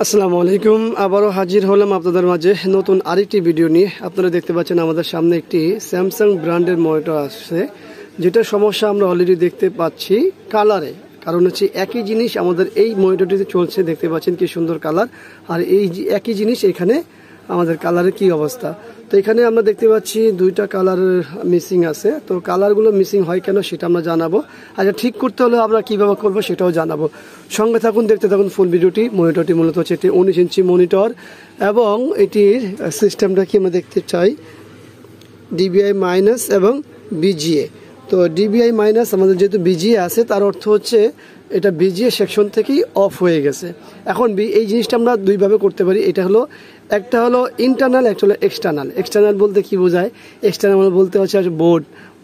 আসসালামু আলাইকুম। আবারও হাজির হলাম আপনাদের মাঝে নতুন আরেকটি ভিডিও নিয়ে। আপনারা দেখতে পাচ্ছেন আমাদের সামনে একটি স্যামসাং ব্র্যান্ডের মনিটর আসছে, যেটা সমস্যা আমরা অলরেডি দেখতে পাচ্ছি কালারে। কারণ হচ্ছে একই জিনিস আমাদের এই মনিটরটিতে চলছে, দেখতে পাচ্ছেন কি সুন্দর কালার, আর এই একই জিনিস এখানে আমাদের কালারের কি অবস্থা। তো এখানে আমরা দেখতে পাচ্ছি দুইটা কালার মিসিং আছে। তো কালারগুলো মিসিং হয় কেন সেটা আমরা জানাবো, আর ঠিক করতে হলে আমরা কীভাবে করবো সেটাও জানাবো। সঙ্গে থাকুন, দেখতে থাকুন ফুল ভিডিওটি। মনিটরটি মূলত হচ্ছে একটি 19 ইঞ্চি মনিটর, এবং এটির সিস্টেমটা কি আমরা দেখতে চাই ডিবিআই মাইনাস এবং বিজিএ। তো ডিবিআই মাইনাস আমাদের যেহেতু বিজিএ আছে, তার অর্থ হচ্ছে এটা বিজিএ সেকশন থেকেই অফ হয়ে গেছে। এখন এই জিনিসটা আমরা দুইভাবে করতে পারি। এটা হলো একটা হলো ইন্টারনাল, একটা হলো এক্সটার্নাল। এক্সটার্নাল বলতে কি বোঝায়? এক্সটার্নাল মানে বলতে হচ্ছে বোর্ড,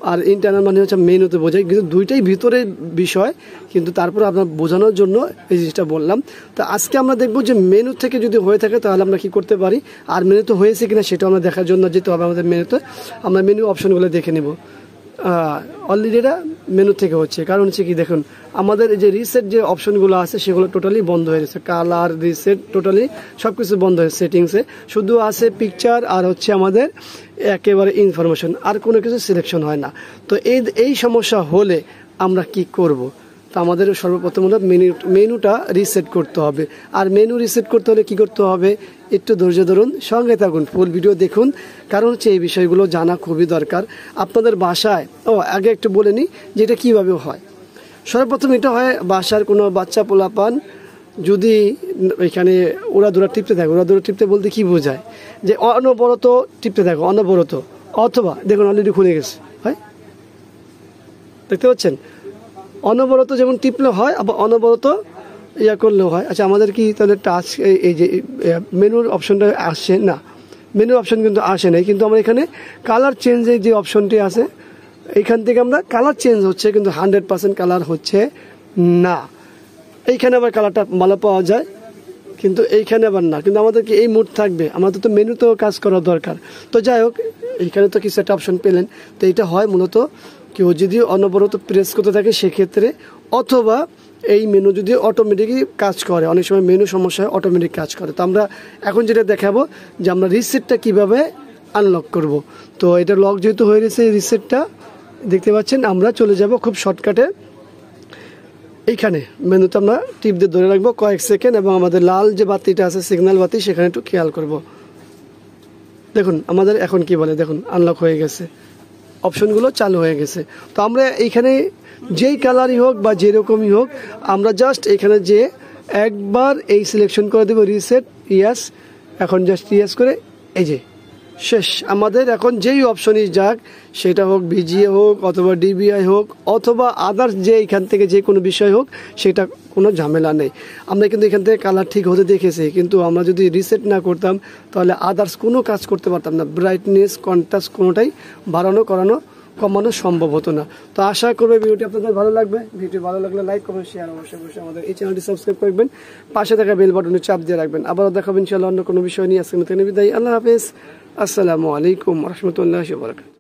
আর ইন্টারনাল মানে হচ্ছে মেনুতে বোঝায়, কিন্তু দুইটাই ভিতরের বিষয়। কিন্তু তারপর আপনার বোঝানোর জন্য এই জিনিসটা বললাম। তো আজকে আমরা দেখব যে মেনু থেকে যদি হয়ে থাকে তাহলে আমরা কি করতে পারি, আর মেনুতে হয়েছে কিনা সেটা আমরা দেখার জন্য যেতে হবে আমাদের মেনুতে। আমরা মেনু অপশনগুলো দেখে নেব। অলরেডি এটা মেনু থেকে হচ্ছে, কারণ হচ্ছে কি দেখুন আমাদের যে রিসেট যে অপশনগুলো আছে সেগুলো টোটালি বন্ধ হয়ে গেছে। কালার রিসেট টোটালি সব কিছু বন্ধ হয়েছে সেটিংসে, শুধু আছে পিকচার আর হচ্ছে আমাদের একেবারে ইনফরমেশন, আর কোনো কিছু সিলেকশন হয় না। তো এই সমস্যা হলে আমরা কি করব? তো আমাদের সর্বপ্রথম হলো মেনুটা রিসেট করতে হবে। আর মেনু রিসেট করতে হলে কি করতে হবে, একটু ধৈর্য ধরুন, সঙ্গে থাকুন, ফুল ভিডিও দেখুন, কারণ হচ্ছে এই বিষয়গুলো জানা খুবই দরকার আপনাদের বাসায়। আগে একটু বলে নিই যে এটা কীভাবে হয়। সর্বপ্রথম এটা হয় বাসার কোনো বাচ্চা পোলাপান যদি এখানে উড়াদুরা টিপতে থাকে। উড়াদুরা টিপতে বলতে কি বোঝায়? যে অনবরত টিপতে থাকে, অনবরত। অথবা দেখুন অলরেডি খুলে গেছে, হয় দেখতে পাচ্ছেন, অনবরত যেমন টিপলে হয়, আবার অনবরত ইয়া করলেও হয়। আচ্ছা, আমাদের কি তাহলে টাচ এই যে মেনুর অপশনটা আসছে না? মেনুর অপশন কিন্তু আসে নাই, কিন্তু আমরা এখানে কালার চেঞ্জের যে অপশনটি আছে এইখান থেকে আমরা কালার চেঞ্জ হচ্ছে, কিন্তু 100% কালার হচ্ছে না। এইখানে আবার কালারটা ভালো পাওয়া যায়, কিন্তু এইখানে আবার না। কিন্তু আমাদের কি এই মুড থাকবে? আমাদের তো মেনুতেও কাজ করা দরকার। তো যাই হোক, এইখানে তো কিছু একটা অপশন পেলেন। তো এইটা হয় মূলত কেউ যদি অনবরত প্রেস করতে থাকে সেক্ষেত্রে, অথবা এই মেনু যদি অটোমেটিকই কাজ করে। অনেক সময় মেনু সমস্যা হয়, অটোমেটিক কাজ করে। তো আমরা এখন যেটা দেখাবো যে আমরা রিসেটটা কিভাবে আনলক করব। তো এটা লক যেহেতু হয়ে গেছে, রিসেটটা দেখতে পাচ্ছেন, আমরা চলে যাব খুব শর্টকাটে। এইখানে মেনুতে আমরা টিপ দিয়ে ধরে রাখবো কয়েক সেকেন্ড, এবং আমাদের লাল যে বাতিটা আছে সিগন্যাল বাতি, সেখানে একটু খেয়াল করব। দেখুন আমাদের এখন কি বলে, দেখুন আনলক হয়ে গেছে, অপশনগুলো চালু হয়ে গেছে। তো আমরা এইখানে যেই কালারই হোক বা যেরকমই হোক, আমরা জাস্ট এখানে যে একবার এই সিলেকশন করে দেবো রিসেট, ইয়াস। এখন জাস্ট ইয়াস করে এই যে শেষ। আমাদের এখন যেই অপশনই যাক, সেটা হোক বিজিএ হোক অথবা ডিবিআই হোক অথবা আদার্স যে এখান থেকে যে কোনো বিষয় হোক, সেটা কোনো ঝামেলা নেই। আমরা কিন্তু এখান থেকে কালার ঠিক হতে দেখেছি, কিন্তু আমরা যদি রিসেট না করতাম তাহলে আদার্স কোনো কাজ করতে পারতাম না। ব্রাইটনেস, কন্ট্রাস্ট কোনোটাই বাড়ানো কমানো সম্ভব হতো না। তো আশা করবে ভিডিওটি আপনাদের ভালো লাগবে। ভিডিও ভালো লাগলে লাইক কমেন্ট শেয়ার অবশ্যই আমাদের এই চ্যানেলটি সাবস্ক্রাইব করবেন, পাশে থাকা বেল বাটনে চাপ দিয়ে রাখবেন। আবারও দেখাবেন ইনশাআল্লাহ অন্য কোনো বিষয় নিয়ে। আজকে বিদায়। আল্লাহ হাফেজ। আসসালামু আলাইকুম ওয়া রাহমাতুল্লাহি ওয়া বারাকাতুহু।